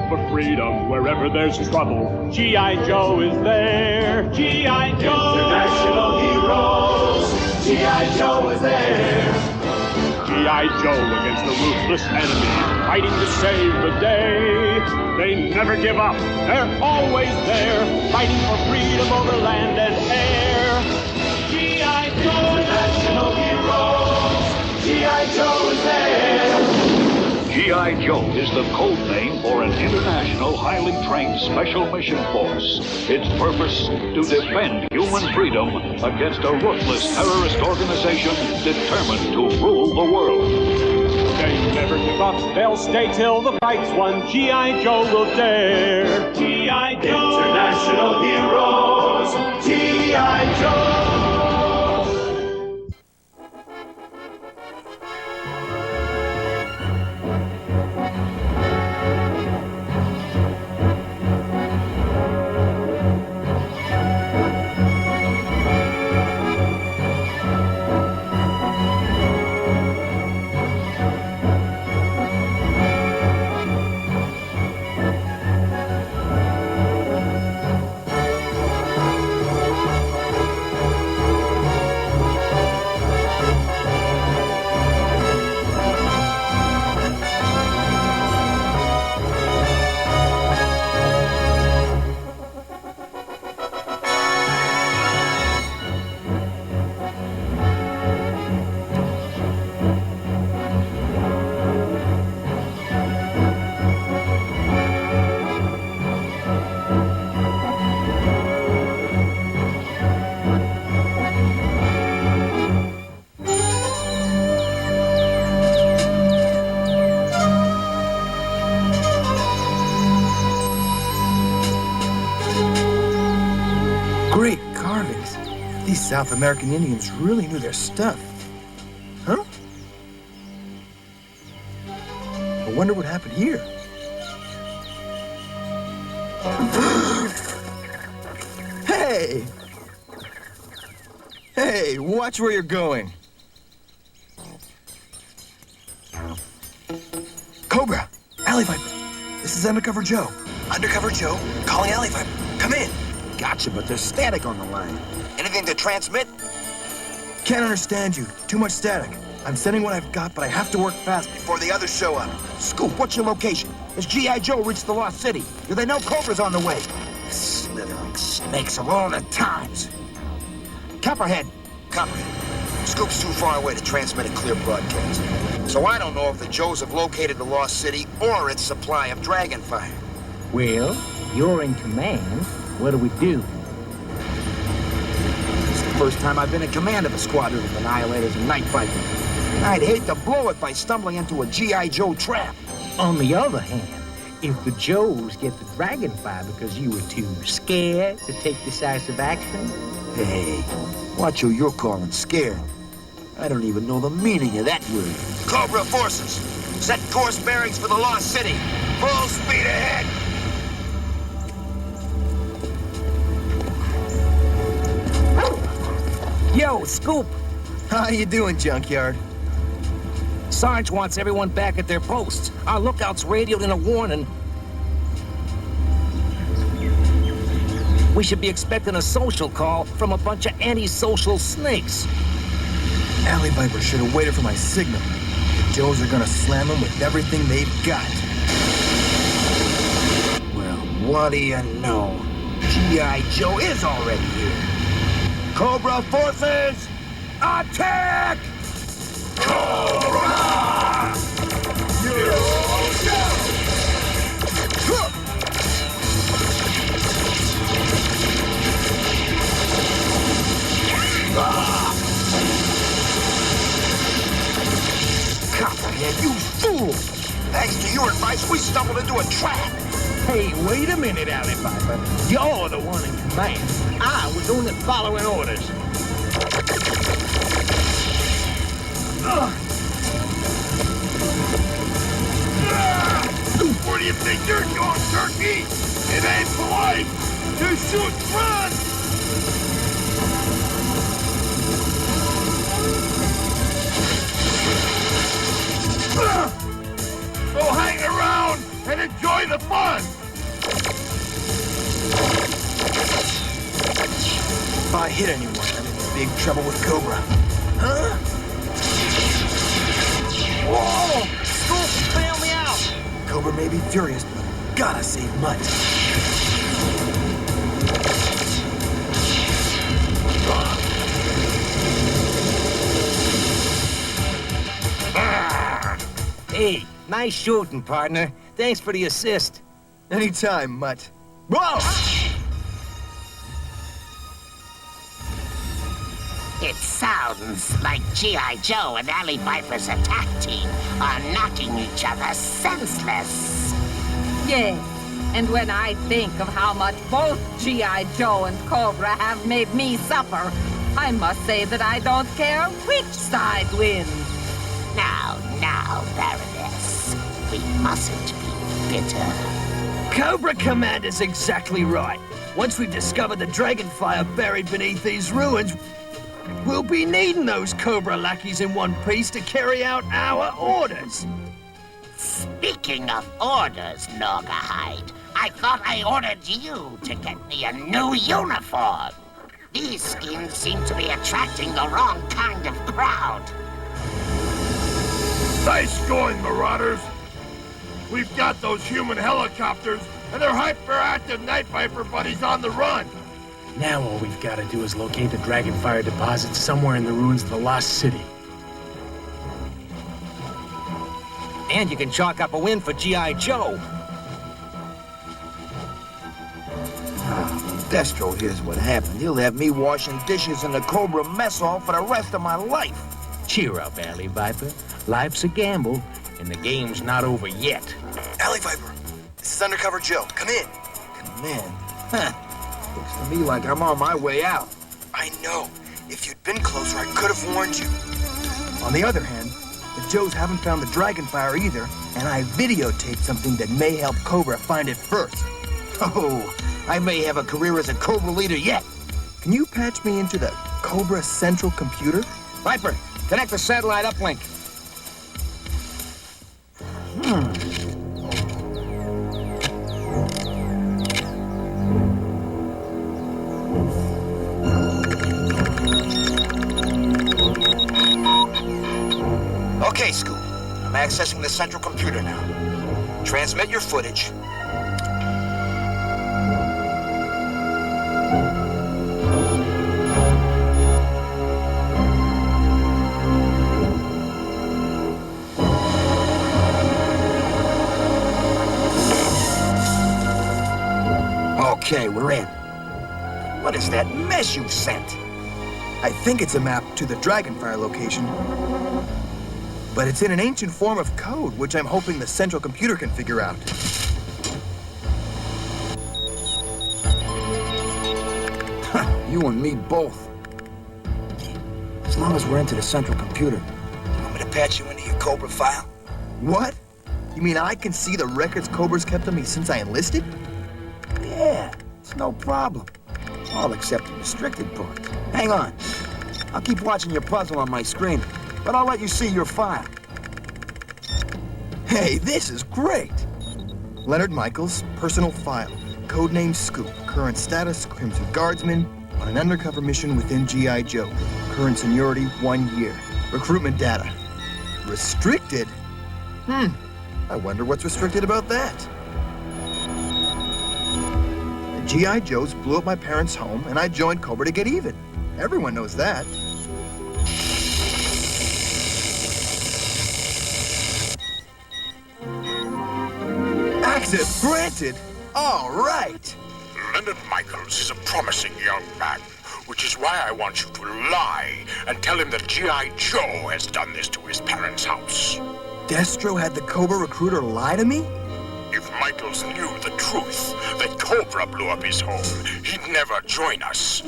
for freedom wherever there's trouble. G.I. Joe is there. G.I. Joe. International heroes. G.I. Joe is there. G.I. Joe against the ruthless enemy, fighting to save the day. They never give up. They're always there, fighting for freedom over land and air. G.I. Joe, national heroes. G.I. Joe is there. G.I. Joe is the code name for an international highly trained special mission force. Its purpose, to defend human freedom against a ruthless terrorist organization determined to rule the world. They never give up, they'll stay till the fight's won. G.I. Joe will dare. G.I. Joe, international heroes. G.I. Joe. Great carvings. These South American Indians really knew their stuff. Huh? I wonder what happened here. Hey! Hey, watch where you're going. Cobra! Alley Viper! This is Undercover Joe. Undercover Joe, calling Alley Viper. Come in. Gotcha, but there's static on the line. Anything to transmit? Can't understand you. Too much static. I'm sending what I've got, but I have to work fast before the others show up. Scoop, what's your location? Has G.I. Joe reached the Lost City? Do they know Cobra's on the way? Slithering snakes of all the times. Copperhead. Copperhead. Scoop's too far away to transmit a clear broadcast. So I don't know if the Joes have located the Lost City or its supply of Dragonfire. Well, you're in command. What do we do? It's the first time I've been in command of a squadron of Annihilators and Night Vikings. I'd hate to blow it by stumbling into a G.I. Joe trap. On the other hand, if the Joes get the Dragonfire because you were too scared to take decisive action... Hey, watch who you're calling scared. I don't even know the meaning of that word. Cobra forces, set course bearings for the Lost City. Full speed ahead. Yo, Scoop! How you doing, Junkyard? Sarge wants everyone back at their posts. Our lookouts radioed in a warning. We should be expecting a social call from a bunch of antisocial snakes. Alley Viper should have waited for my signal. The Joes are gonna slam him with everything they've got. Well, what do you know? G.I. Joe is already here. Cobra forces, attack! Cobra! Copperhead, you fool! Thanks to your advice, we stumbled into a trap. Hey, wait a minute, Alley Viper. You're the one in command. I was only following orders. Where do you think you're going, turkey? It ain't polite to shoot front! So hang around and enjoy the fun! hit anyone, I'm in big trouble with Cobra. Huh? Whoa! Scoop, bail me out! Cobra may be furious, but gotta save Mutt. Hey, nice shooting, partner. Thanks for the assist. Anytime, Mutt. Whoa! It sounds like G.I. Joe and Alley Viper's attack team are knocking each other senseless. Yes, and when I think of how much both G.I. Joe and Cobra have made me suffer, I must say that I don't care which side wins. Now, Baroness, we mustn't be bitter. Cobra Commander's exactly right. Once we've discovered the Dragonfire buried beneath these ruins, we'll be needing those Cobra lackeys in one piece to carry out our orders. Speaking of orders, Naugahyde, I thought I ordered you to get me a new uniform. These skins seem to be attracting the wrong kind of crowd. Nice going, Marauders. We've got those human helicopters and their hyperactive Night Viper buddies on the run. Now all we've got to do is locate the Dragonfire deposits somewhere in the ruins of the Lost City. And you can chalk up a win for G.I. Joe. Destro, here's what happened. He'll have me washing dishes in the Cobra mess hall for the rest of my life. Cheer up, Alley Viper. Life's a gamble, and the game's not over yet. Alley Viper, this is Undercover Joe. Come in. Come in? Huh. Looks to me like I'm on my way out. I know. If you'd been closer, I could have warned you. On the other hand, the Joes haven't found the Dragonfire either, and I videotaped something that may help Cobra find it first. Oh, I may have a career as a Cobra leader yet. Can you patch me into the Cobra central computer? Viper, connect the satellite uplink. Okay, Scoop. I'm accessing the central computer now. Transmit your footage. Okay, we're in. What is that mess you sent? I think it's a map to the Dragonfire location. But it's in an ancient form of code, which I'm hoping the central computer can figure out. You and me both. As long as we're into the central computer. You want me to patch you into your Cobra file? What? You mean I can see the records Cobra's kept on me since I enlisted? Yeah, it's no problem. All except the restricted part. Hang on. I'll keep watching your puzzle on my screen, but I'll let you see your file. Hey, this is great! Leonard Michaels, personal file. Codename Scoop. Current status, Crimson Guardsman. On an undercover mission within G.I. Joe. Current seniority, 1 year. Recruitment data. Restricted? I wonder what's restricted about that. The G.I. Joes blew up my parents' home, and I joined Cobra to get even. Everyone knows that. Access granted! All right! Leonard Michaels is a promising young man, which is why I want you to lie and tell him that G.I. Joe has done this to his parents' house. Destro had the Cobra recruiter lie to me? If Michaels knew the truth, that Cobra blew up his home, he'd never join us.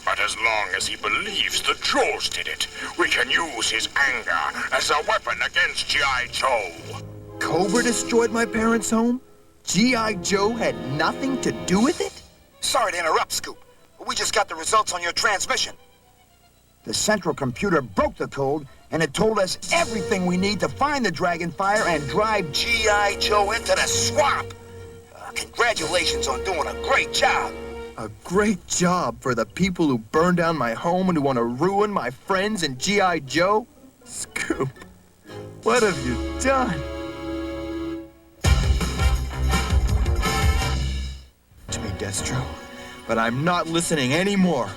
But as long as he believes the Joes did it, we can use his anger as a weapon against G.I. Joe. Cobra destroyed my parents' home? G.I. Joe had nothing to do with it? Sorry to interrupt, Scoop, but we just got the results on your transmission. The central computer broke the code, and it told us everything we need to find the Dragonfire and drive G.I. Joe into the swamp. Congratulations on doing a great job. A great job for the people who burned down my home and who want to ruin my friends and G.I. Joe? Scoop, what have you done? To me, Destro, but I'm not listening anymore.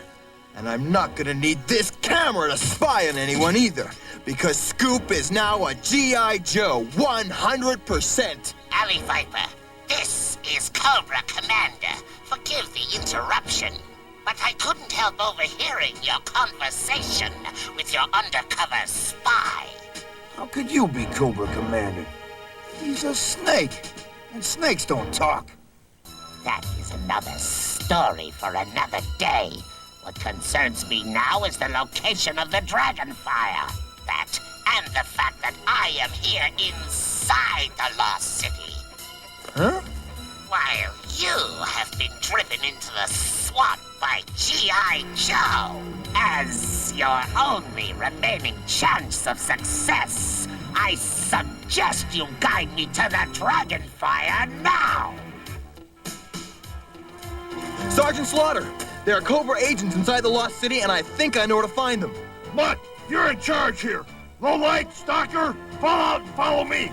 And I'm not gonna need this camera to spy on anyone either, because Scoop is now a G.I. Joe, 100%. Alley Viper, this is Cobra Commander. Forgive the interruption, but I couldn't help overhearing your conversation with your undercover spy. How could you be Cobra Commander? He's a snake, and snakes don't talk. That is another story for another day. What concerns me now is the location of the Dragonfire. That, and the fact that I am here inside the Lost City. Huh? While you have been driven into the swamp by G.I. Joe. As your only remaining chance of success, I suggest you guide me to the Dragonfire now! Sergeant Slaughter, there are Cobra agents inside the Lost City, and I think I know where to find them. Mutt, you're in charge here. Lowlight, Stalker, fall out and follow me.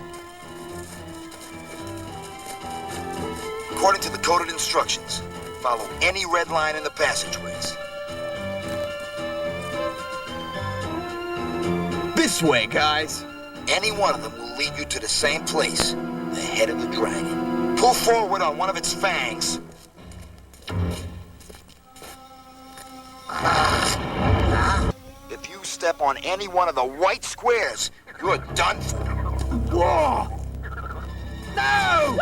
According to the coded instructions, follow any red line in the passageways. This way, guys. Any one of them will lead you to the same place, the head of the dragon. Pull forward on one of its fangs. If you step on any one of the white squares, you're done for. Whoa! No!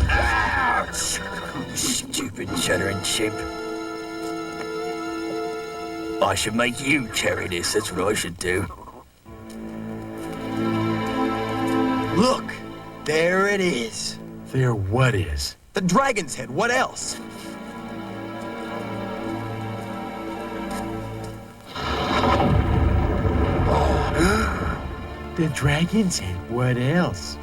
Ouch! Stupid chuttering chimp. I should make you carry this, that's what I should do. Look, there it is. There what is? The dragon's head, what else? The dragon's head, what else?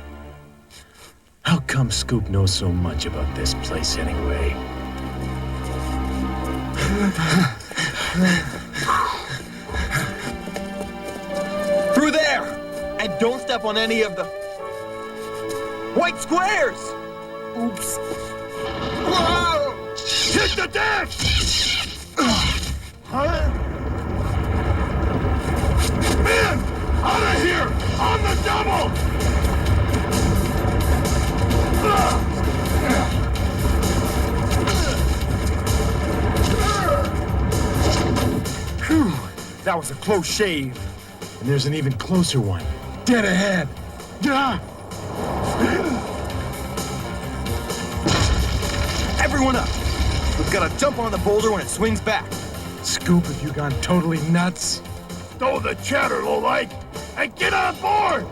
How come Scoop knows so much about this place anyway? Through there! And don't step on any of the white squares! Oops. Whoa! Hit the deck! Huh? Men! Out of here! On the double! Whew, that was a close shave. And there's an even closer one. Dead ahead. Ah! Everyone up! We've got to jump on the boulder when it swings back. Scoop, have you gone totally nuts? Stow the chatter, Lowlight, and get on board!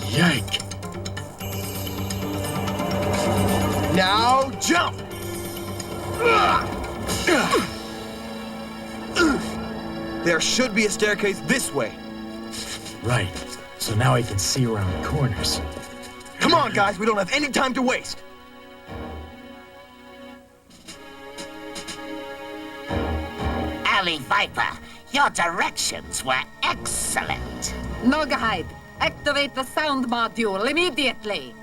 Yike. Now jump! There should be a staircase this way. Right. So now I can see around corners. Come on, guys, we don't have any time to waste. Alley Viper, your directions were excellent. Nogahide, activate the sound module immediately.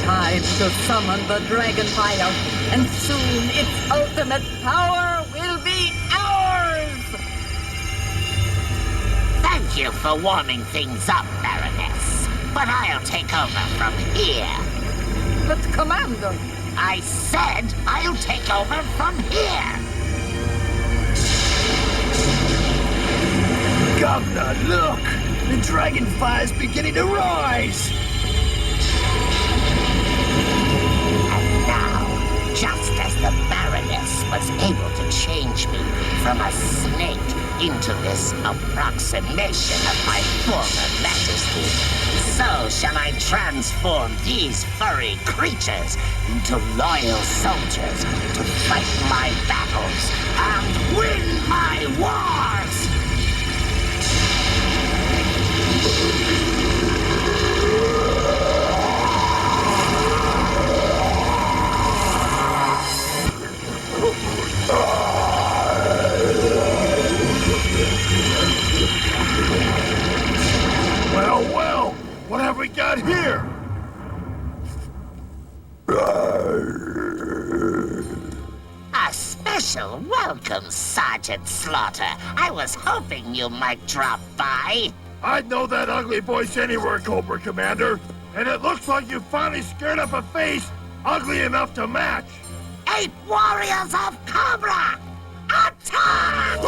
Time to summon the Dragonfire, and soon its ultimate power will be ours! Thank you for warming things up, Baroness. But I'll take over from here. But, Commander... I said I'll take over from here. Governor, look! The Dragonfire's beginning to rise! And now, just as the Baroness was able to change me from a snake into this approximation of my former majesty, so shall I transform these furry creatures into loyal soldiers to fight my battles and win my wars! Well, what have we got here? A special welcome, Sergeant Slaughter. I was hoping you might drop by. I'd know that ugly voice anywhere, Cobra Commander. And it looks like you finally scared up a face ugly enough to match. 8 warriors of Cobra! Attack!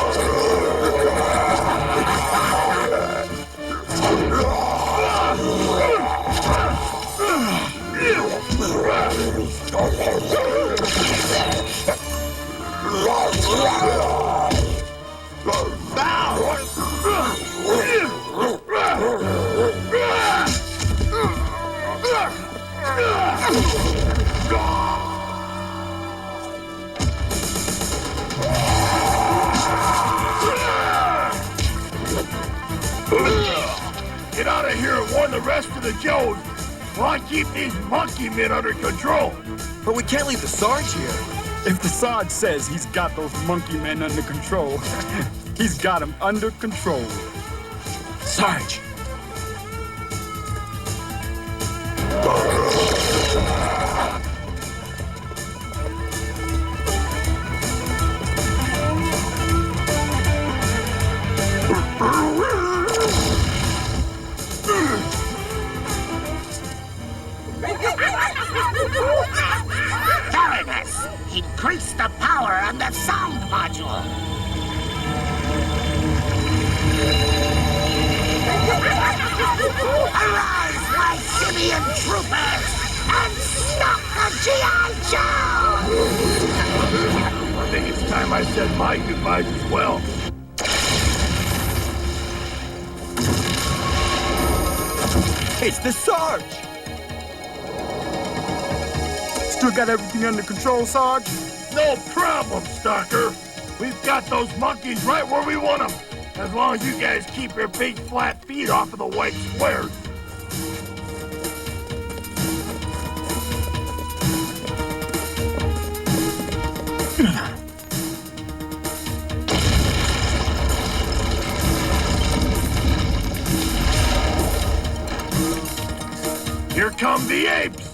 Get out of here and warn the rest of the Joes while I keep these monkey men under control. But we can't leave the Sarge here. If the Sarge says he's got those monkey men under control, he's got them under control. Sarge! Baroness, increase the power on the sound module. Arise, my simian troopers, and stop the G.I. Joe! I think it's time I said my goodbyes as well. It's the Sarge! Still got everything under control, Sarge? No problem, Stalker. We've got those monkeys right where we want them. As long as you guys keep your big flat feet off of the white squares. Here come the apes!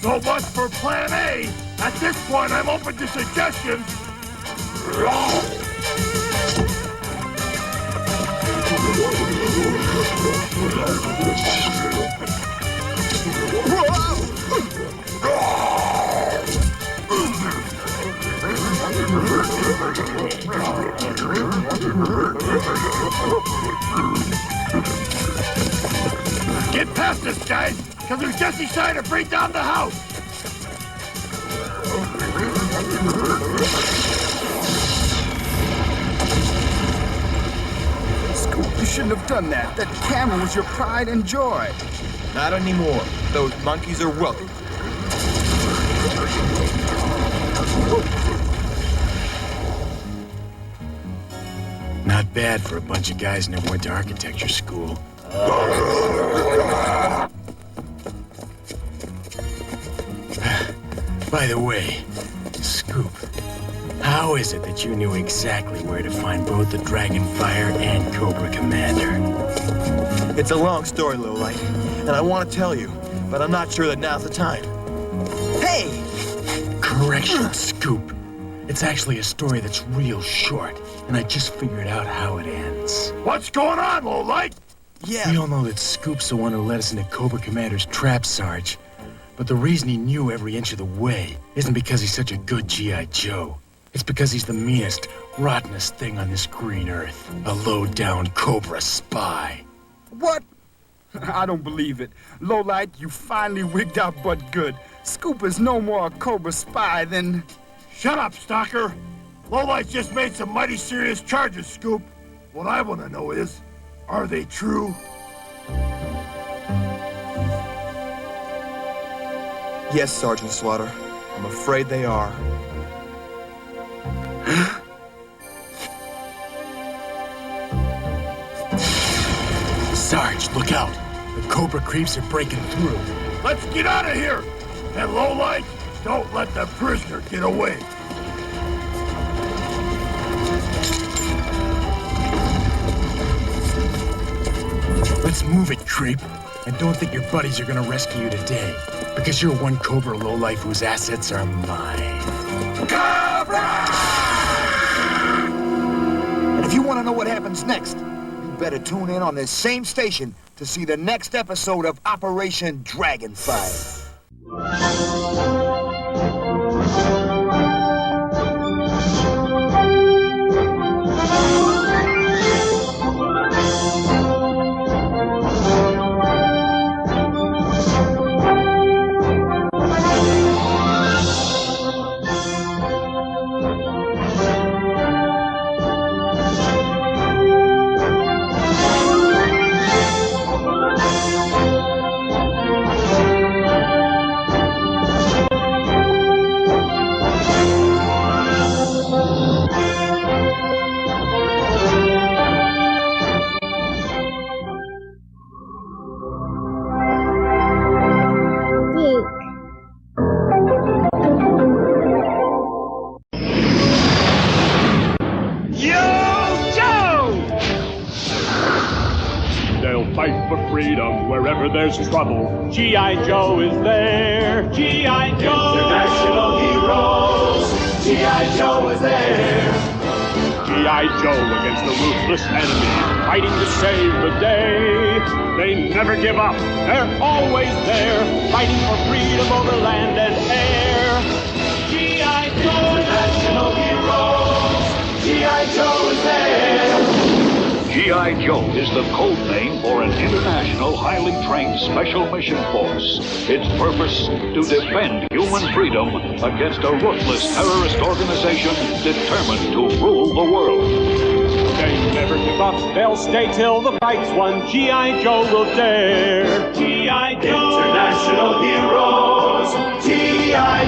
So much for Plan A. At this point, I'm open to suggestions. Get past us, guys, because we've just decided to bring down the house. Scoop, you shouldn't have done that. That camera was your pride and joy. Not anymore. Those monkeys are welcome. Not bad for a bunch of guys who never went to architecture school. By the way, Scoop, how is it that you knew exactly where to find both the Dragonfire and Cobra Commander? It's a long story, Lowlight, and I want to tell you, but I'm not sure that now's the time. Hey! Correction, Scoop. It's actually a story that's real short, and I just figured out how it ends. What's going on, Lowlight? Yeah. We all know that Scoop's the one who led us into Cobra Commander's trap, Sarge. But the reason he knew every inch of the way isn't because he's such a good G.I. Joe. It's because he's the meanest, rottenest thing on this green earth. A low-down Cobra spy. What? I don't believe it. Lowlight, you finally wigged out but good. Scoop is no more a Cobra spy than... Shut up, Stalker! Lowlight just made some mighty serious charges, Scoop. What I want to know is, are they true? Yes, Sergeant Slaughter. I'm afraid they are. Sarge, look out! The Cobra creeps are breaking through. Let's get out of here! And Lowlight, don't let the prisoner get away. Let's move it, creep. And don't think your buddies are gonna rescue you today. Because you're one Cobra lowlife whose assets are mine. Cobra! And if you want to know what happens next, you better tune in on this same station to see the next episode of Operation Dragonfire. Wherever there's trouble, G.I. Joe is there. G.I. Joe! International heroes, G.I. Joe is there. G.I. Joe against a ruthless enemy, fighting to save the day. They never give up, they're always there, fighting for freedom over land and air. G.I. Joe! International heroes, G.I. Joe is there. G.I. Joe is the code name for an international highly trained special mission force. Its purpose, to defend human freedom against a ruthless terrorist organization determined to rule the world. They never give up, they'll stay till the fight's won. G.I. Joe will dare. G.I. Joe! International heroes, G.I.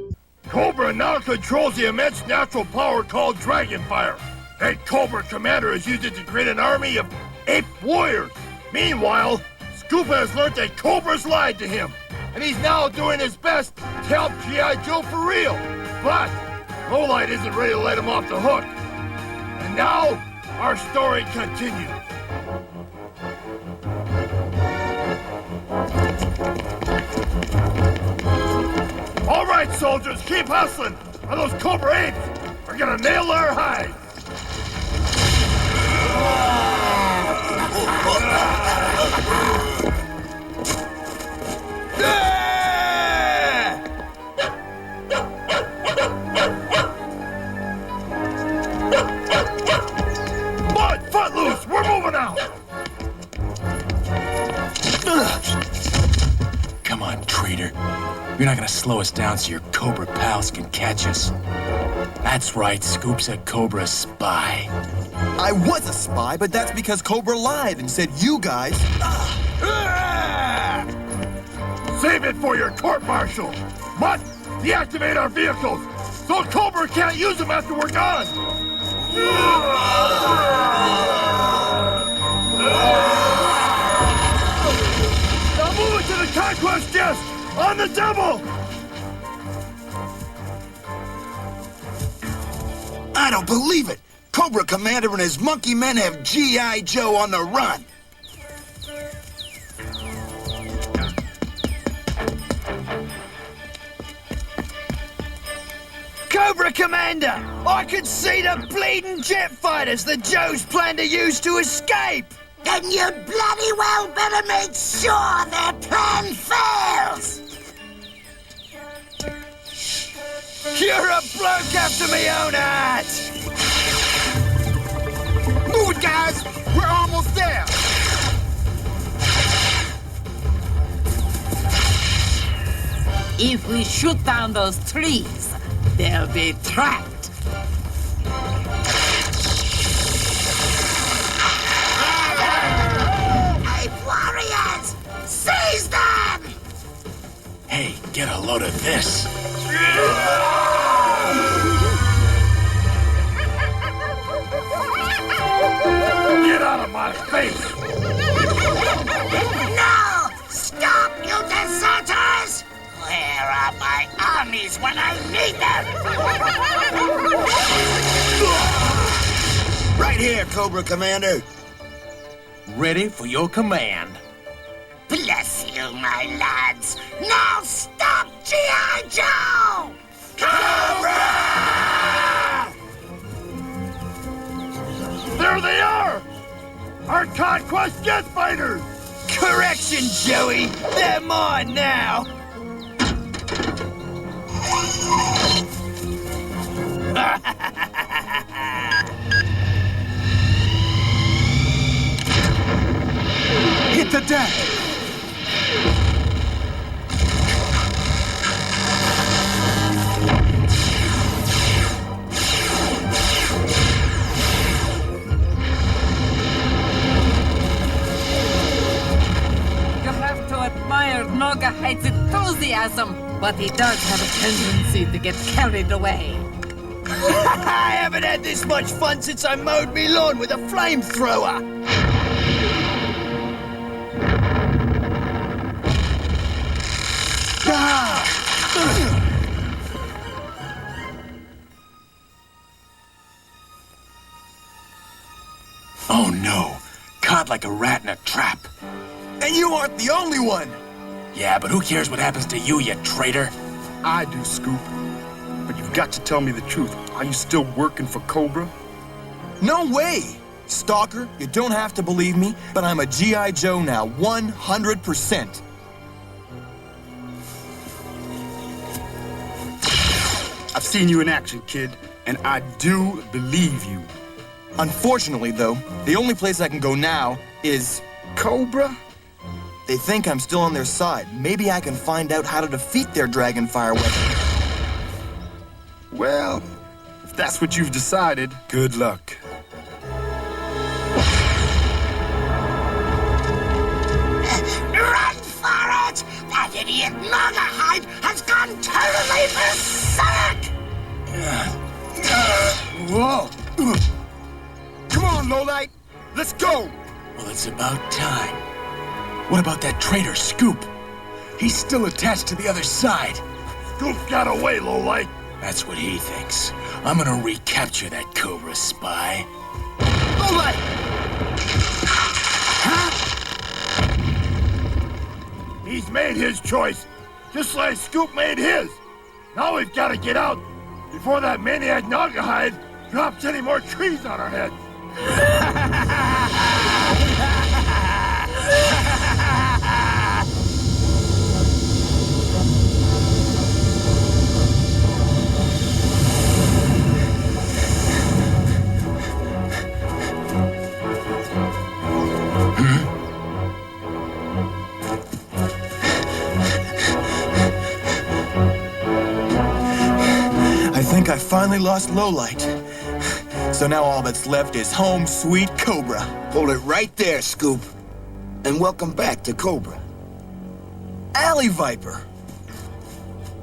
Joe! Cobra now controls the immense natural power called Dragonfire. And Cobra Commander has used it to create an army of ape warriors. Meanwhile, Scoop has learned that Cobra's lied to him. And he's now doing his best to help G.I. Joe for real. But Lowlight isn't ready to let him off the hook. And now, our story continues. All right, soldiers, keep hustling, or those Cobra apes are gonna nail our hides. Mud, footloose, we're moving out. Come on, traitor. You're not gonna slow us down so your Cobra pals can catch us. That's right, Scoop's a Cobra spy. I was a spy, but that's because Cobra lied and said you guys... Save it for your court-martial. Mutt, deactivate our vehicles so Cobra can't use them after we're gone. Now move it to the conquest desk on the double. I don't believe it! Cobra Commander and his monkey men have G.I. Joe on the run! Cobra Commander! I can see the bleeding jet fighters the Joes plan to use to escape! Then you bloody well better make sure their plan fails! You're a bloke after me own heart! Move it, guys! We're almost there! If we shoot down those trees, they'll be trapped. Hey, warriors! Seize them! Hey, get a load of this. Get out of my face! No! Stop, you deserters! Where are my armies when I need them? Right here, Cobra Commander. Ready for your command. Bless you, my lads. Now stop G.I. Joe! Cobra! There they are! Our conquest jet fighters! Correction, Joey! They're mine now! Hit the deck! You have to admire Nogahite's enthusiasm, but he does have a tendency to get carried away. I haven't had this much fun since I mowed me lawn with a flamethrower! Oh no, caught like a rat in a trap. And you aren't the only one! Yeah, but who cares what happens to you, you traitor? I do, Scoop. But you've got to tell me the truth. Are you still working for Cobra? No way! Stalker, you don't have to believe me, but I'm a G.I. Joe now, 100%. I've seen you in action, kid, and I do believe you. Unfortunately, though, the only place I can go now is... Cobra? They think I'm still on their side. Maybe I can find out how to defeat their Dragonfire weapon. Well, if that's what you've decided, good luck. Run for it! That idiot Nogahide has gone totally berserk! Whoa! Come on, Lowlight! Let's go! Well, it's about time. What about that traitor, Scoop? He's still attached to the other side. Scoop got away, Lowlight. That's what he thinks. I'm gonna recapture that Cobra spy. Lowlight! He's made his choice, just like Scoop made his. Now we've got to get out before that maniac Nogahide drops any more trees on our heads. I think I finally lost Lowlight. So now all that's left is home sweet Cobra. Hold it right there, Scoop. And welcome back to Cobra. Alley Viper!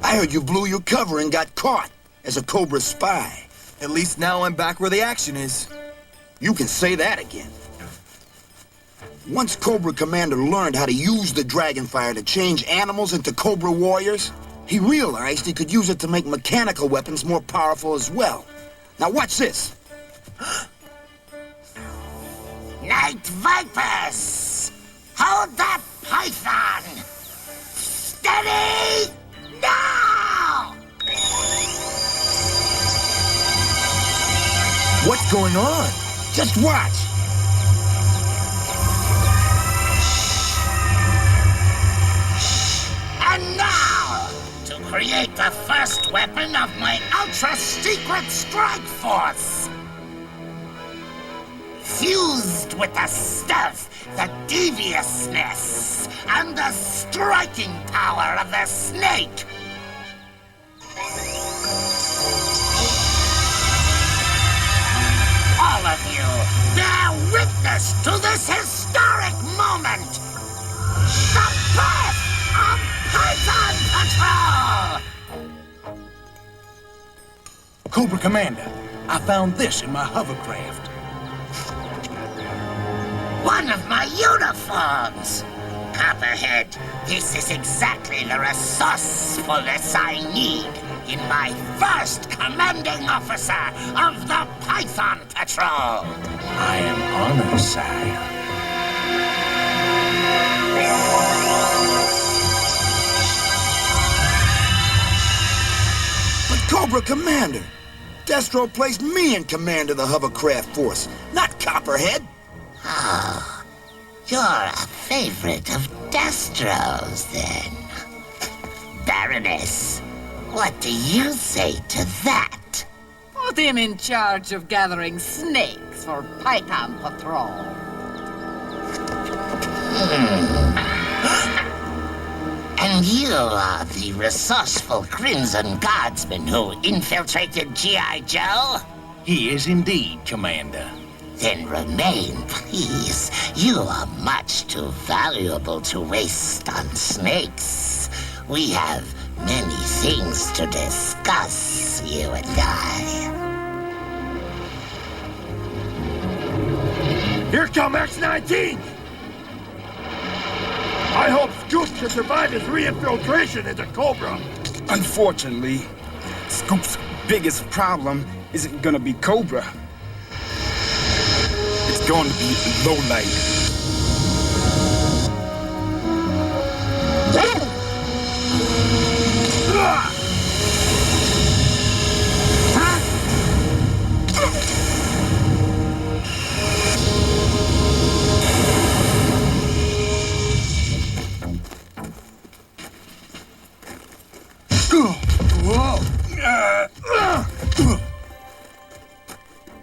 I heard you blew your cover and got caught as a Cobra spy. At least now I'm back where the action is. You can say that again. Once Cobra Commander learned how to use the Dragonfire to change animals into Cobra warriors, he realized he could use it to make mechanical weapons more powerful as well. Now watch this. Night Vipers! Hold that python! Steady! Now! What's going on? Just watch. And now, to create the first weapon of my ultra-secret strike force. Fused with the stealth, the deviousness, and the striking power of the snake. All of you, bear witness to this historic moment. The birth of Python Patrol! Cobra Commander, I found this in my hovercraft. One of my uniforms! Copperhead, this is exactly the resourcefulness I need in my first commanding officer of the Python Patrol! I am honored, sire. But Cobra Commander, Destro placed me in command of the hovercraft force, not Copperhead. Oh, you're a favorite of Destro's, then. Baroness, what do you say to that? Put him in charge of gathering snakes for Python Patrol. And you are the resourceful Crimson Guardsman who infiltrated G.I. Joe? He is indeed, Commander. Then remain, please. You are much too valuable to waste on snakes. We have many things to discuss, you and I. Here come X-19! I hope Scoop can survive his re-infiltration into Cobra. Unfortunately, Scoop's biggest problem isn't gonna be Cobra. It's going to be Lowlight.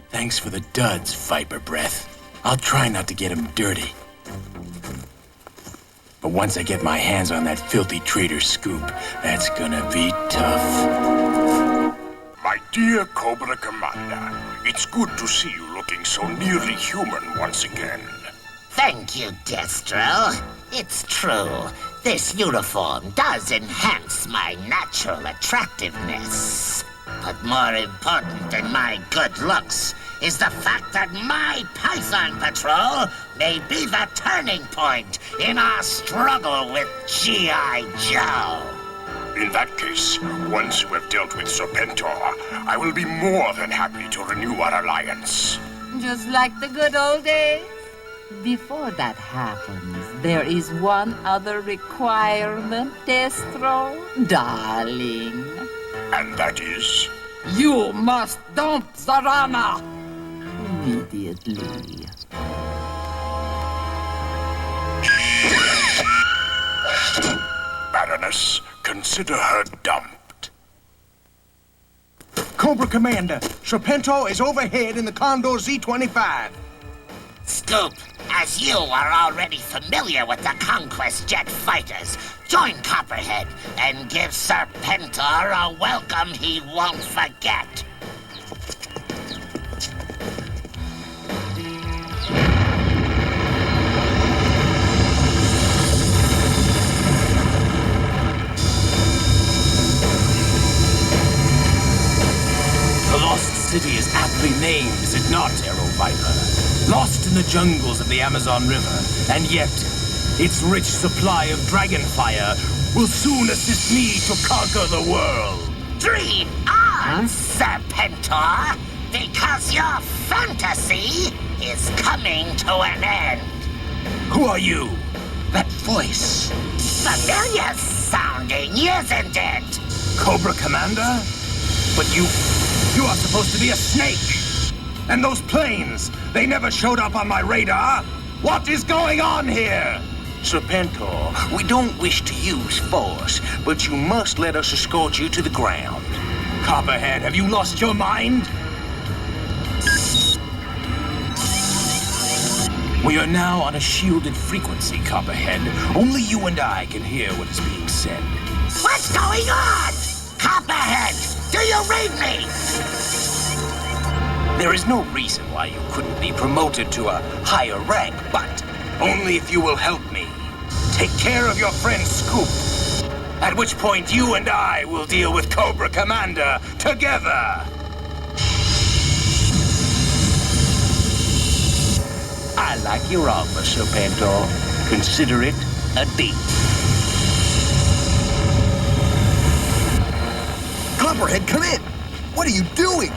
Thanks for the duds, Viper Breath. I'll try not to get him dirty. But once I get my hands on that filthy traitor Scoop, that's gonna be tough. My dear Cobra Commander, it's good to see you looking so nearly human once again. Thank you, Destro. It's true. This uniform does enhance my natural attractiveness. But more important than my good looks is the fact that my Python Patrol may be the turning point in our struggle with G.I. Joe. In that case, once you have dealt with Serpentor, I will be more than happy to renew our alliance. Just like the good old days. Before that happens, there is one other requirement, Destro, darling. And that is? You must dump Zarana! Immediately. Baroness, consider her dumped. Cobra Commander, Serpentor is overhead in the Condor Z-25. Scoop, as you are already familiar with the Conquest jet fighters, join Copperhead and give Serpentor a welcome he won't forget. The Lost City is aptly named, is it not, Arrow Viper? Lost in the jungles of the Amazon River, and yet its rich supply of Dragonfire will soon assist me to conquer the world. Dream on, Serpentor, because your fantasy is coming to an end. Who are you? That voice. Familiar sounding, isn't it? Cobra Commander? But you are supposed to be a snake. And those planes, they never showed up on my radar. What is going on here? Serpentor, we don't wish to use force, but you must let us escort you to the ground. Copperhead, have you lost your mind? We are now on a shielded frequency, Copperhead. Only you and I can hear what is being said. What's going on? Copperhead, do you read me? There is no reason why you couldn't be promoted to a higher rank, but only if you will help me. Take care of your friend Scoop. At which point you and I will deal with Cobra Commander together. I like your offer, Serpentor. Consider it a deal. Copperhead, come in! What are you doing?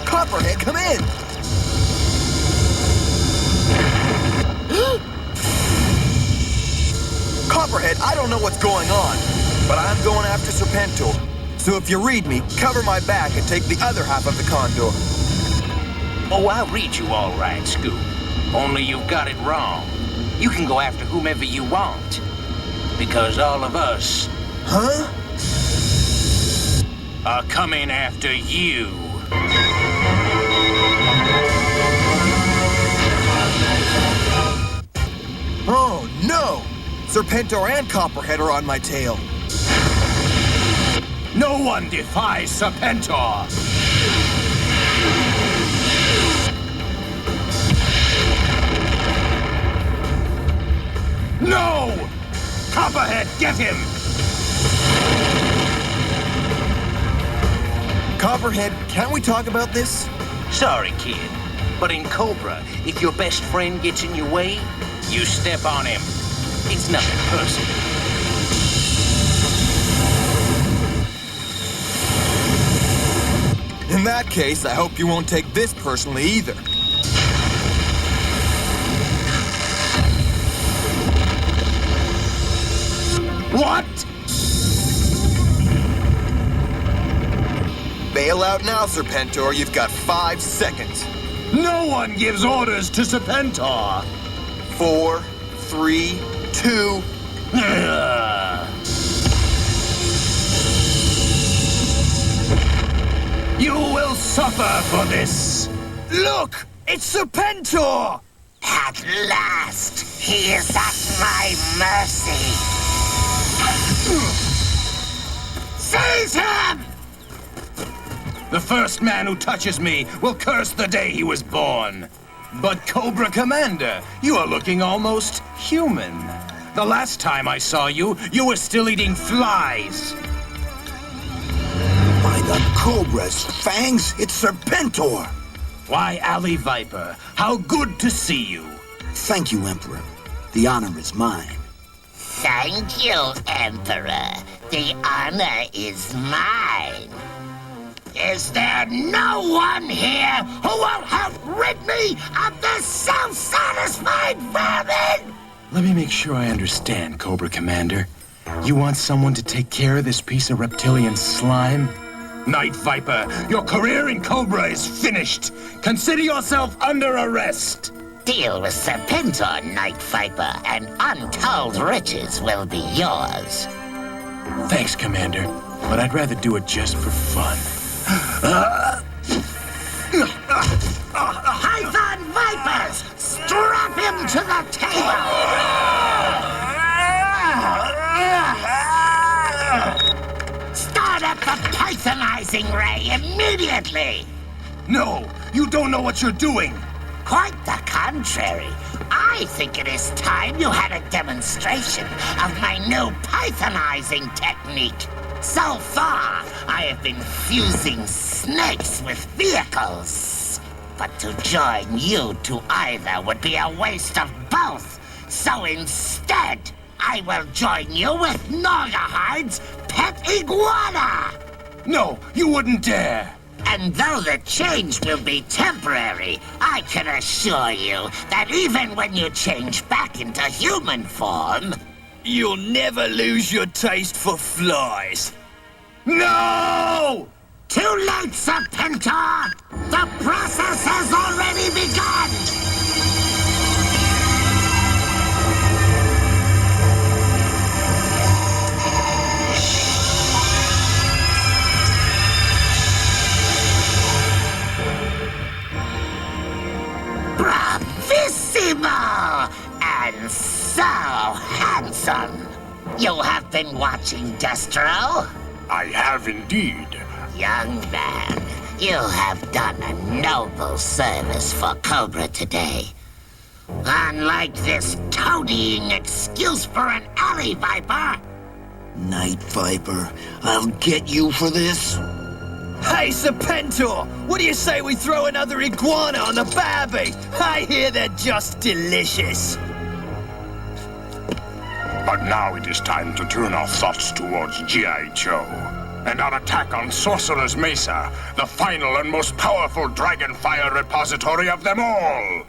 Copperhead, come in! Copperhead, I don't know what's going on, but I'm going after Serpentor. So if you read me, cover my back and take the other half of the condor. Oh, I'll read you all right, Scoop. Only you've got it wrong. You can go after whomever you want. Because all of us... Huh? ...are coming after you. Oh, no! Serpentor and Copperhead are on my tail. No one defies Serpentor! No! Copperhead, get him! Copperhead, can't we talk about this? Sorry, kid. But in Cobra, if your best friend gets in your way, you step on him. It's nothing personal. In that case, I hope you won't take this personally either. What? Bail out now, Serpentor. You've got 5 seconds. No one gives orders to Serpentor. 4, 3, 2... You will suffer for this. Look! It's Serpentor! At last, he is at my mercy. Seize him! The first man who touches me will curse the day he was born. But Cobra Commander, you are looking almost human. The last time I saw you, you were still eating flies. By the Cobra's fangs, it's Serpentor! Why, Alley Viper, how good to see you. Thank you, Emperor. The honor is mine. Thank you, Emperor. The honor is mine. Is there no one here who will help rid me of this self-satisfied vermin? Let me make sure I understand, Cobra Commander. You want someone to take care of this piece of reptilian slime? Night Viper, your career in Cobra is finished. Consider yourself under arrest. Deal with Serpentor, Night Viper, and untold riches will be yours. Thanks, Commander, but I'd rather do it just for fun. Python Vipers! Strap him to the table! Start up the Pythonizing ray immediately! No, you don't know what you're doing. Quite the contrary. I think it is time you had a demonstration of my new Pythonizing technique. So far, I have been fusing snakes with vehicles. But to join you to either would be a waste of both. So instead, I will join you with Naugahyde's pet iguana. No, you wouldn't dare. And though the change will be temporary, I can assure you that even when you change back into human form, You'll never lose your taste for flies. No! Too late, Serpentor! The process has already begun! handsome. You have been watching Destro? I have indeed. Young man, you have done a noble service for Cobra today. Unlike this toadying excuse for an alley viper. Night Viper, I'll get you for this. Hey, Serpentor! What do you say we throw another iguana on the barbie? I hear they're just delicious. But now it is time to turn our thoughts towards G.I. Joe. And our attack on Sorcerer's Mesa, the final and most powerful Dragonfire repository of them all!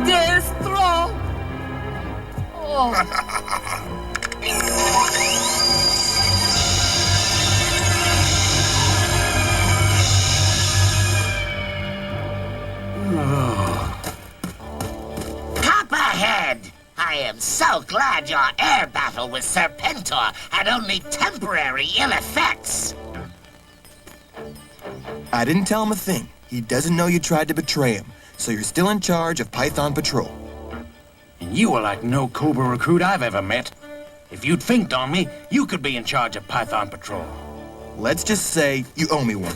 Destro! Oh. Copperhead! I am so glad your air battle with Serpentor had only temporary ill effects. I didn't tell him a thing. He doesn't know you tried to betray him, so you're still in charge of Python Patrol. And you are like no Cobra recruit I've ever met. If you'd finked on me, you could be in charge of Python Patrol. Let's just say you owe me one.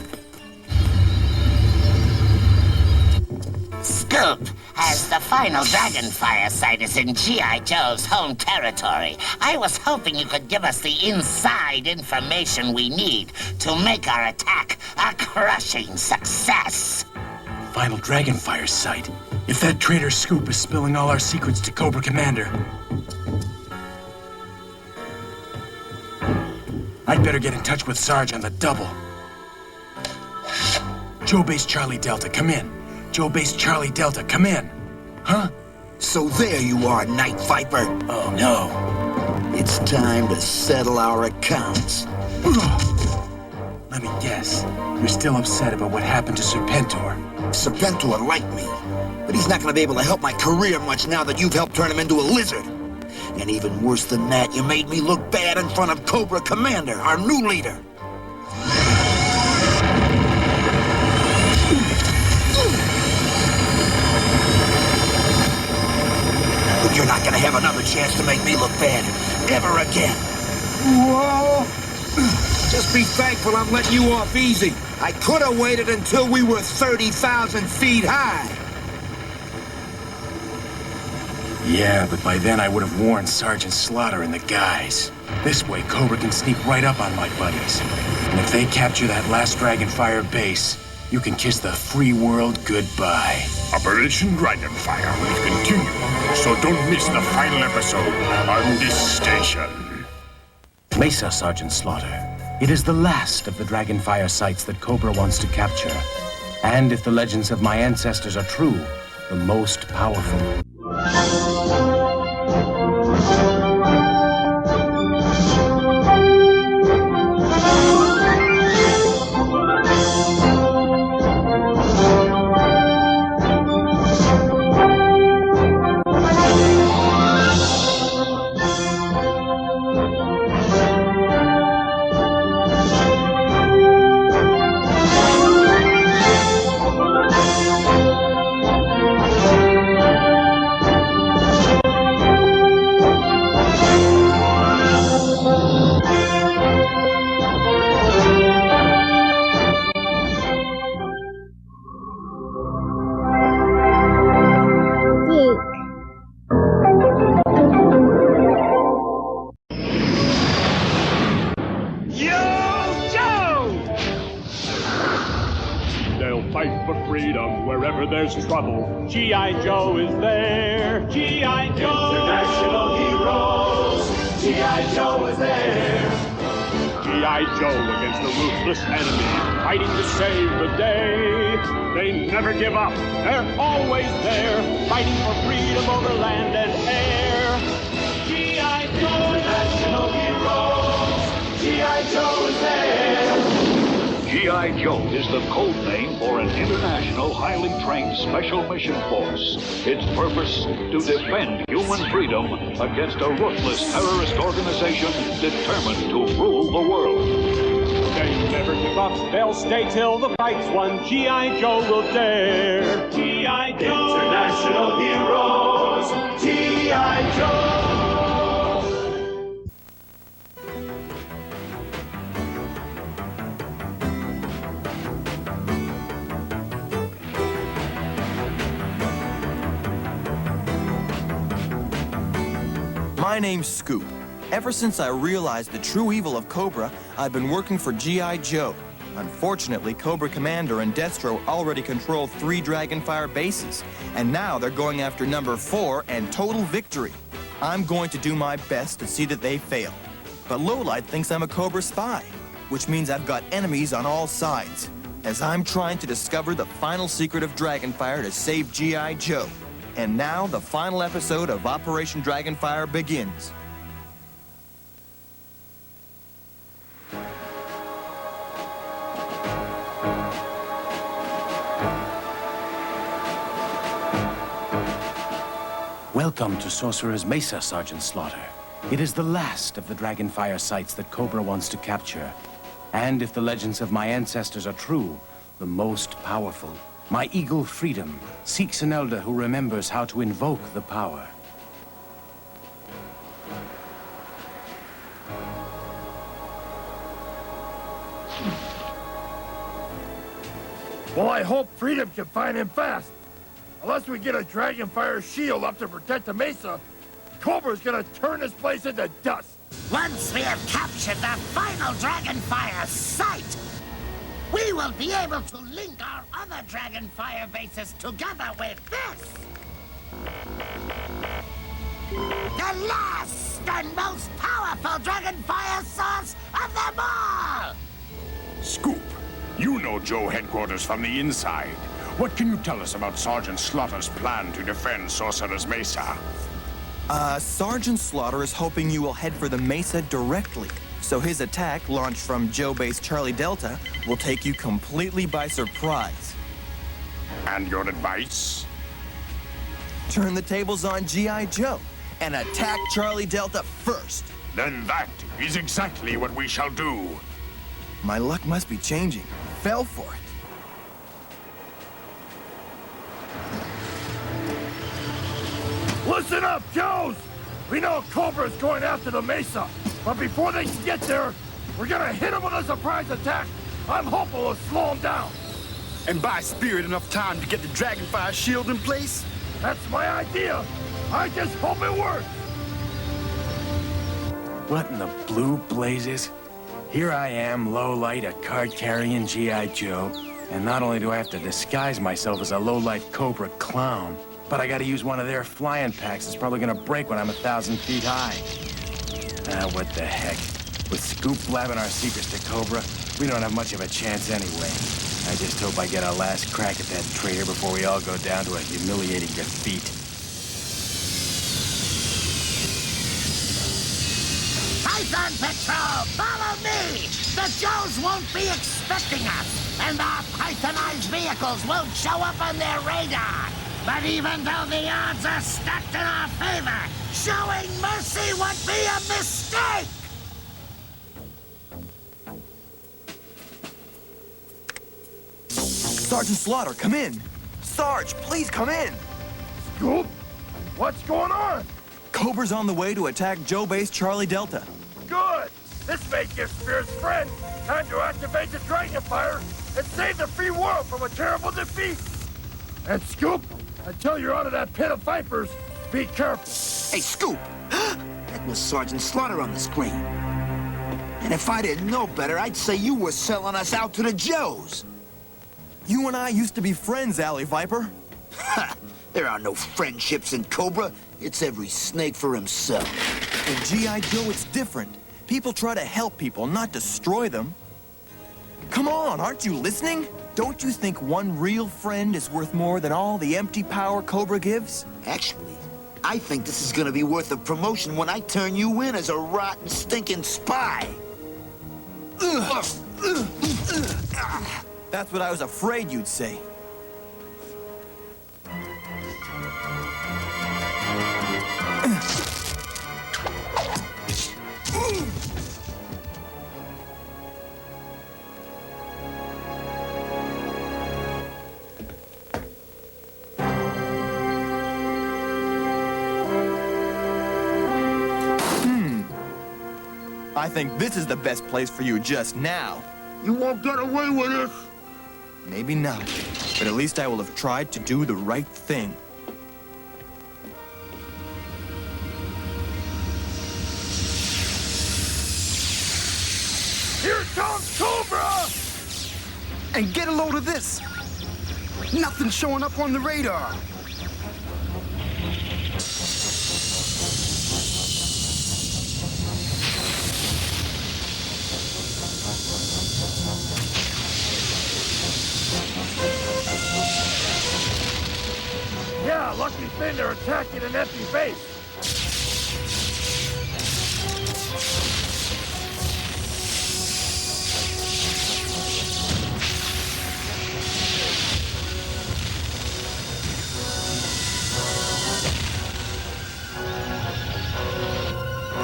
Scoop, as the final Dragonfire site is in G.I. Joe's home territory, I was hoping you could give us the inside information we need to make our attack a crushing success. Final Dragonfire site. If that traitor Scoop is spilling all our secrets to Cobra Commander, I'd better get in touch with Sarge on the double. Joe Base Charlie Delta, come in. Joe Base Charlie Delta, come in. Huh? So there you are, Night Viper. Oh, no. It's time to settle our accounts. Let me guess. You're still upset about what happened to Serpentor. Serpentor liked me, but he's not going to be able to help my career much now that you've helped turn him into a lizard. And even worse than that, you made me look bad in front of Cobra Commander, our new leader. You're not gonna have another chance to make me look bad, ever again. Whoa! Just be thankful I'm letting you off easy. I could have waited until we were 30,000 feet high. Yeah, but by then I would have warned Sergeant Slaughter and the guys. This way, Cobra can sneak right up on my buddies. And if they capture that last Dragonfire base, you can kiss the free world goodbye. Operation Dragonfire will continue, so don't miss the final episode on this station. Mesa, Sergeant Slaughter. It is the last of the Dragonfire sites that Cobra wants to capture. And if the legends of my ancestors are true, the most powerful. There's trouble, G.I. Joe is there. G.I. Joe! International heroes, G.I. Joe is there. G.I. Joe against the ruthless enemy, fighting to save the day. They never give up, they're always there, fighting for freedom over land and air. G.I. Joe, international heroes, G.I. Joe is there. G.I. Joe is the code name for an international highly trained special mission force. Its purpose, to defend human freedom against a ruthless terrorist organization determined to rule the world. They never give up, they'll stay till the fight's won. G.I. Joe will dare. G.I. Joe! International heroes! G.I. Joe! My name's Scoop. Ever since I realized the true evil of Cobra, I've been working for G.I. Joe. Unfortunately, Cobra Commander and Destro already control 3 Dragonfire bases, and now they're going after number 4 and total victory. I'm going to do my best to see that they fail. But Lowlight thinks I'm a Cobra spy, which means I've got enemies on all sides, as I'm trying to discover the final secret of Dragonfire to save G.I. Joe. And now the final episode of Operation Dragonfire begins. Welcome to Sorcerer's Mesa, Sergeant Slaughter. It is the last of the Dragonfire sites that Cobra wants to capture. And if the legends of my ancestors are true, the most powerful. My eagle Freedom seeks an elder who remembers how to invoke the power. Well, I hope Freedom can find him fast. Unless we get a Dragonfire shield up to protect the Mesa, Cobra's gonna turn this place into dust. Once we have captured the final Dragonfire site, we will be able to link our other Dragonfire bases together with this. The last and most powerful Dragonfire source of them all! Scoop, you know Joe headquarters from the inside. What can you tell us about Sergeant Slaughter's plan to defend Sorcerer's Mesa? Sergeant Slaughter is hoping you will head for the Mesa directly. So his attack, launched from Joe Base Charlie Delta, will take you completely by surprise. And your advice? Turn the tables on G.I. Joe and attack Charlie Delta first. Then that is exactly what we shall do. My luck must be changing. Fell for it. Listen up, Joes! We know Cobra's going after the Mesa, but before they can get there, we're gonna hit them with a surprise attack. I'm hoping we'll slow them down. And buy Spirit enough time to get the Dragonfire shield in place? That's my idea. I just hope it works. What in the blue blazes? Here I am, Lowlight, a card-carrying G.I. Joe. And not only do I have to disguise myself as a low-life Cobra clown, but I gotta use one of their flying packs that's probably gonna break when I'm 1,000 feet high. What the heck? With Scoop blabbing our secrets to Cobra, we don't have much of a chance anyway. I just hope I get a last crack at that traitor before we all go down to a humiliating defeat. Python Patrol, follow me! The Joes won't be expecting us, and our Pythonized vehicles won't show up on their radar. But even though the odds are stacked in our favor, showing mercy would be a mistake! Sergeant Slaughter, come in. Sarge, please come in. Scoop? What's going on? Cobra's on the way to attack Joe Base Charlie Delta. Good! This may give Spirit's friend time to activate the Dragonfire and save the free world from a terrible defeat. And Scoop, until you're out of that pit of vipers, be careful. Hey, Scoop! That was Sergeant Slaughter on the screen. And if I didn't know better, I'd say you were selling us out to the Joes. You and I used to be friends, Alley Viper. Ha! There are no friendships in Cobra. It's every snake for himself. In G.I. Joe, it's different. People try to help people, not destroy them. Come on, aren't you listening? Don't you think one real friend is worth more than all the empty power Cobra gives? Actually, I think this is gonna be worth a promotion when I turn you in as a rotten, stinking spy. That's what I was afraid you'd say. I think this is the best place for you just now. You won't get away with this. Maybe not, but at least I will have tried to do the right thing. Here comes Cobra! And get a load of this. Nothing's showing up on the radar. Yeah, lucky thing they're attacking an empty base.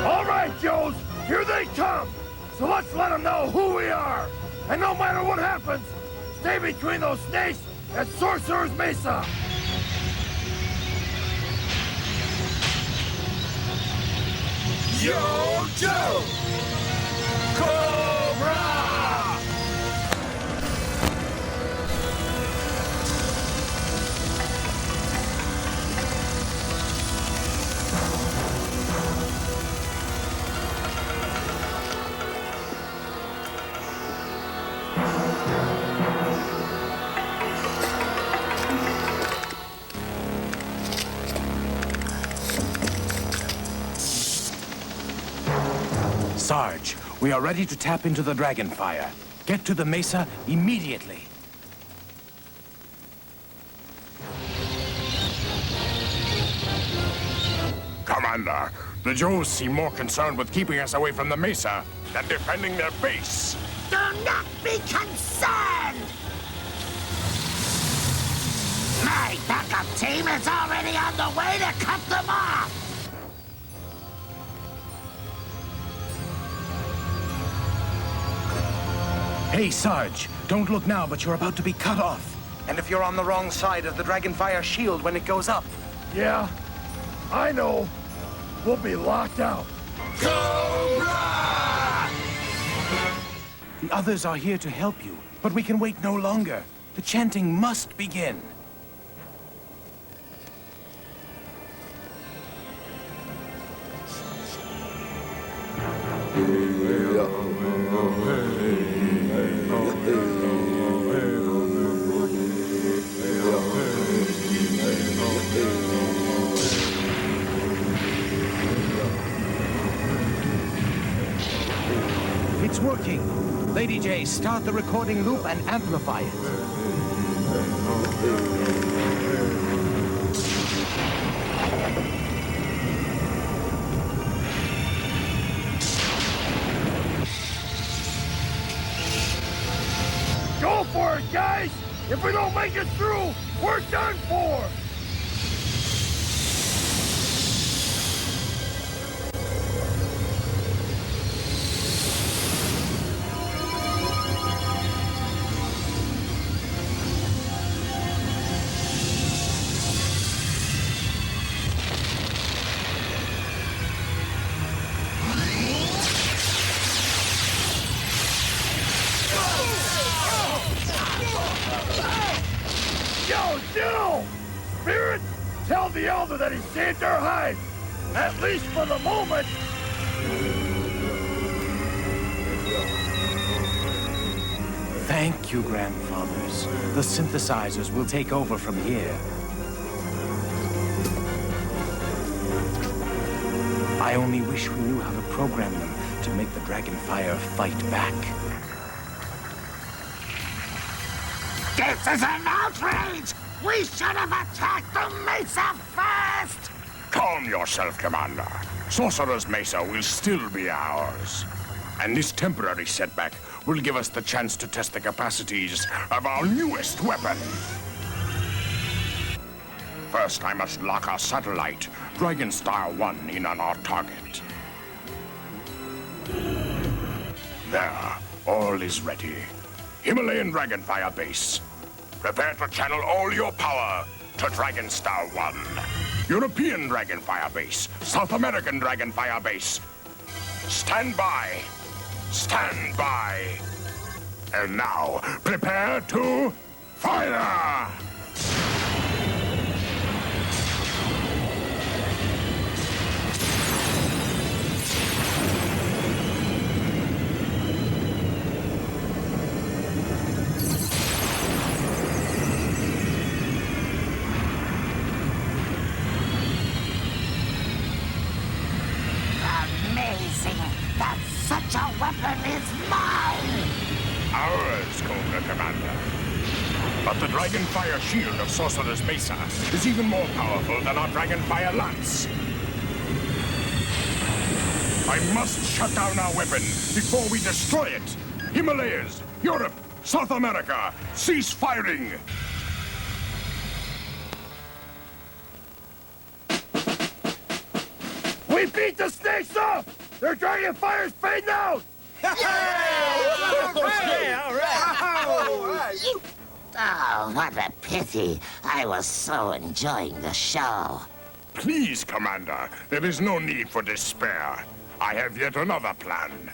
All right, Joes, here they come. So let's let them know who we are. And no matter what happens, stay between those snakes and Sorcerer's Mesa. Yo, Joe! Cobra! Sarge, we are ready to tap into the Dragonfire. Get to the Mesa immediately. Commander, the Joes seem more concerned with keeping us away from the Mesa than defending their base. Do not be concerned! My backup team is already on the way to cut them off! Hey, Sarge, don't look now, but you're about to be cut off. And if you're on the wrong side of the Dragonfire shield when it goes up. Yeah, I know. We'll be locked out. Cobra! The others are here to help you, but we can wait no longer. The chanting must begin. It's working. Lady J, start the recording loop and amplify it. Go for it, guys! If we don't make it through, we're done for! Yo! Spirit, tell the Elder that he saved our hides! At least for the moment! Thank you, grandfathers. The synthesizers will take over from here. I only wish we knew how to program them to make the Dragonfire fight back. This is an outrage! We should have attacked the Mesa first! Calm yourself, Commander. Sorcerer's Mesa will still be ours. And this temporary setback will give us the chance to test the capacities of our newest weapon. First, I must lock our satellite, Dragonstar 1, in on our target. There, all is ready. Himalayan Dragonfire base. Prepare to channel all your power to Dragonstar 1. European Dragonfire base. South American Dragonfire base. Stand by. Stand by. And now, prepare to fire! Such a weapon is mine! Ours, Cobra Commander. But the Dragonfire shield of Sorcerer's Mesa is even more powerful than our Dragonfire lance. I must shut down our weapon before we destroy it. Himalayas, Europe, South America, cease firing! We beat the snakes up! Their Dragonfire's fading out! Yeah, all right. Oh, what a pity. I was so enjoying the show. Please, Commander, there is no need for despair. I have yet another plan,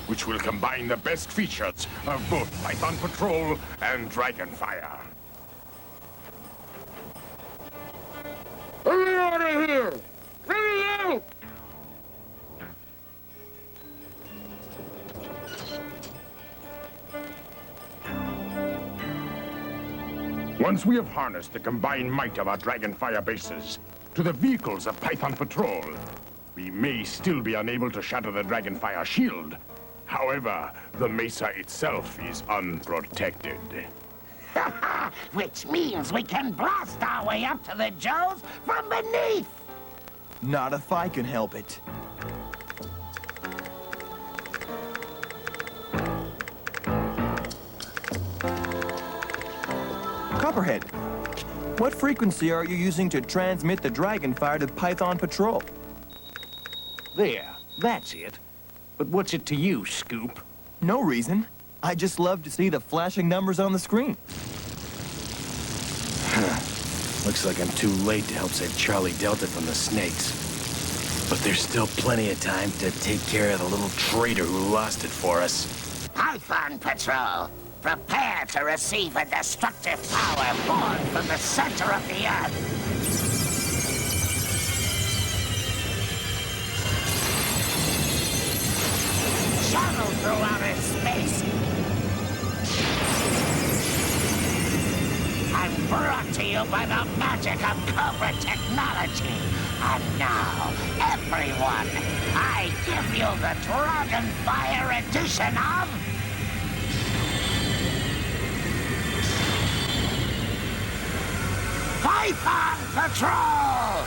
which will combine the best features of both Python Patrol and Dragonfire. Hurry out of here! Hurry out! Once we have harnessed the combined might of our Dragonfire bases to the vehicles of Python Patrol, we may still be unable to shatter the Dragonfire shield. However, the Mesa itself is unprotected. Which means we can blast our way up to the Joes from beneath! Not if I can help it. Copperhead, what frequency are you using to transmit the Dragonfire to Python Patrol? There, that's it. But what's it to you, Scoop? No reason. I just love to see the flashing numbers on the screen. Looks like I'm too late to help save Charlie Delta from the snakes. But there's still plenty of time to take care of the little traitor who lost it for us. Python Patrol, prepare to receive a destructive power born from the center of the Earth. Shuttle through outer space. And brought to you by the magic of Cobra technology. And now, everyone, I give you the Dragonfire edition of... Python Patrol!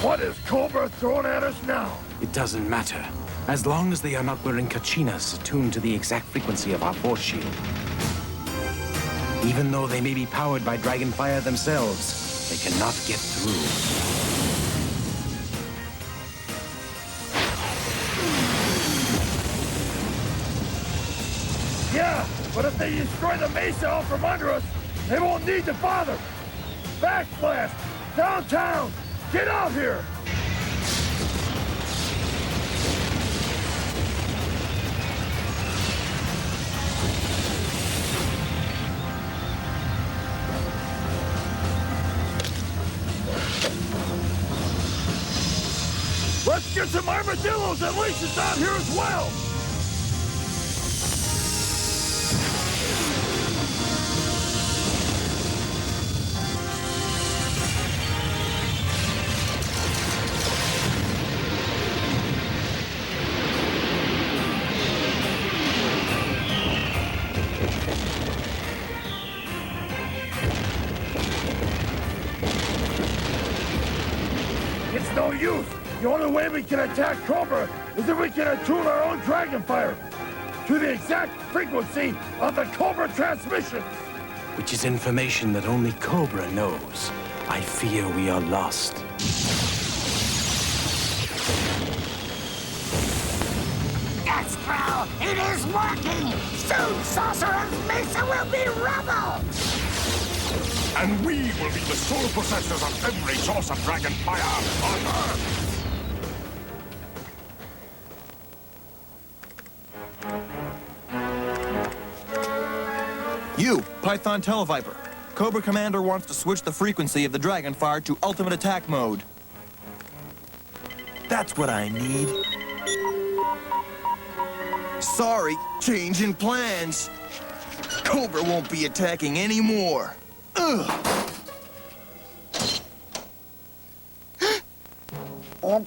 What is Cobra throwing at us now? It doesn't matter, as long as they are not wearing kachinas attuned to the exact frequency of our force shield. Even though they may be powered by Dragonfire themselves, they cannot get through. Yeah, but if they destroy the Mesa out from under us, they won't need to bother. Backblast! Downtown! Get out here! Let's get some armadillos and leashes out here as well! no use. The only way we can attack Cobra is if we can attune our own Dragonfire to the exact frequency of the Cobra transmission. Which is information that only Cobra knows. I fear we are lost. Destro, it is working! Soon Sorcerer's Mesa will be rubble! And we will be the sole possessors of every source of Dragonfire on Earth! You, Python Televiper. Cobra Commander wants to switch the frequency of the Dragonfire to ultimate attack mode. That's what I need. Sorry, change in plans. Cobra won't be attacking anymore. Ugh.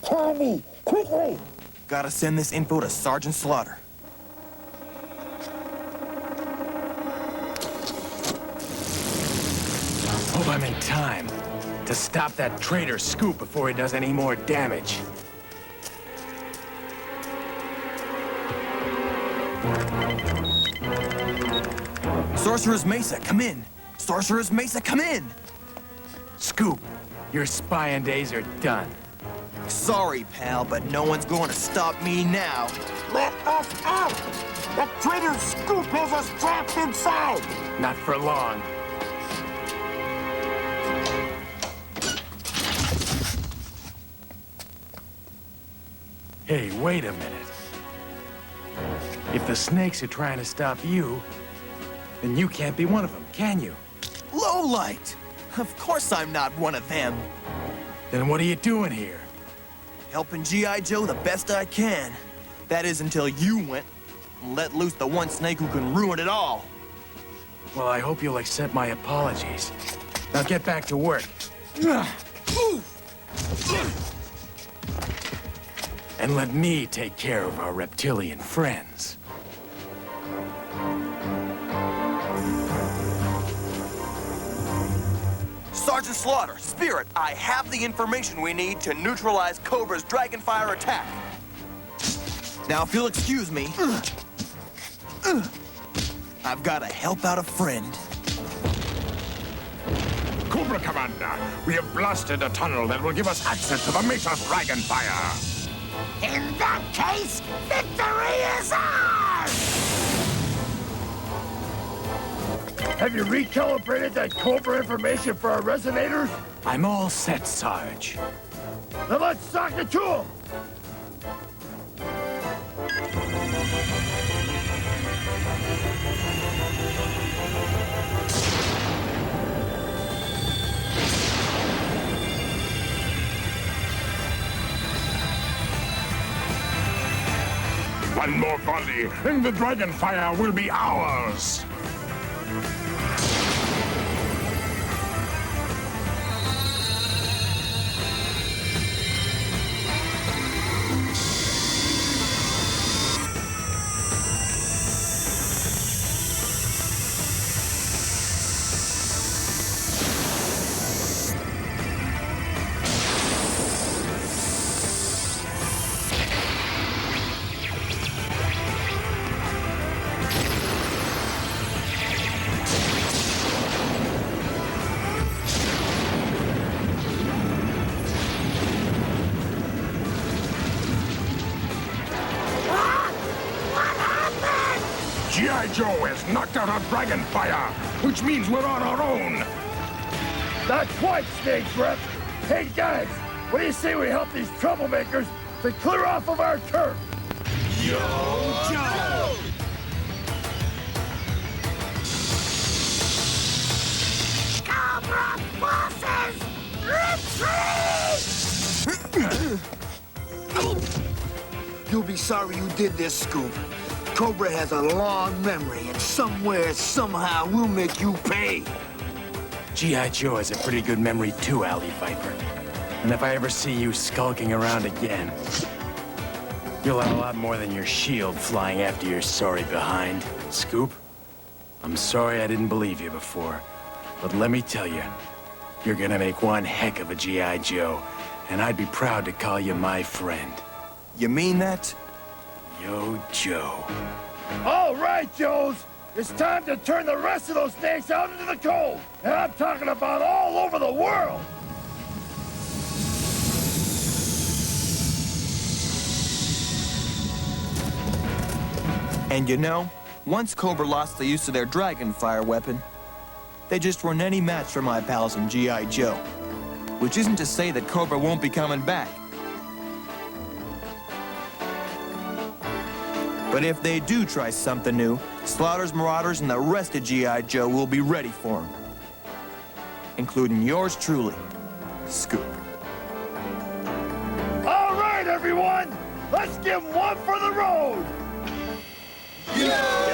Tell me, quickly! Gotta send this info to Sergeant Slaughter. Hope I'm in time to stop that traitor Scoop before he does any more damage. Sorcerer's Mesa, come in! Sorcerer's Mesa, come in! Scoop, your spying days are done. Sorry, pal, but no one's going to stop me now. Let us out! The traitor Scoop has us trapped inside! Not for long. Hey, wait a minute. If the snakes are trying to stop you, then you can't be one of them, can you? Lowlight! Of course I'm not one of them. Then what are you doing here? Helping G.I. Joe the best I can. That is until you went and let loose the one snake who can ruin it all. Well, I hope you'll accept my apologies. Now get back to work. And let me take care of our reptilian friends. Sergeant Slaughter, Spirit, I have the information we need to neutralize Cobra's Dragonfire attack. Now, if you'll excuse me, I've got to help out a friend. Cobra Commander, we have blasted a tunnel that will give us access to the Mesa's Dragonfire. In that case, victory is ours! Have you recalibrated that Cobra information for our resonators? I'm all set, Sarge. Then let's sock it to them! One more volley, and the Dragonfire will be ours! G.I. Joe has knocked out our Dragonfire, which means we're on our own. Not quite, Snake Breath. Hey, guys, what do you say we help these troublemakers to clear off of our turf? Yo, Joe! Cobra forces, retreat! You'll be sorry you did this, Scoop. Cobra has a long memory, and somewhere, somehow, we'll make you pay. G.I. Joe has a pretty good memory too, Alley Viper. And if I ever see you skulking around again, you'll have a lot more than your shield flying after your sorry behind. Scoop, I'm sorry I didn't believe you before, but let me tell you, you're gonna make one heck of a G.I. Joe, and I'd be proud to call you my friend. You mean that? Yo, Joe. All right, Joes. It's time to turn the rest of those snakes out into the cold. And I'm talking about all over the world. And you know, once Cobra lost the use of their Dragonfire weapon, they just weren't any match for my pals in G.I. Joe. Which isn't to say that Cobra won't be coming back. But if they do try something new, Slaughter's Marauders and the rest of G.I. Joe will be ready for them. Including yours truly, Scoop. All right, everyone. Let's give one for the road. Yeah!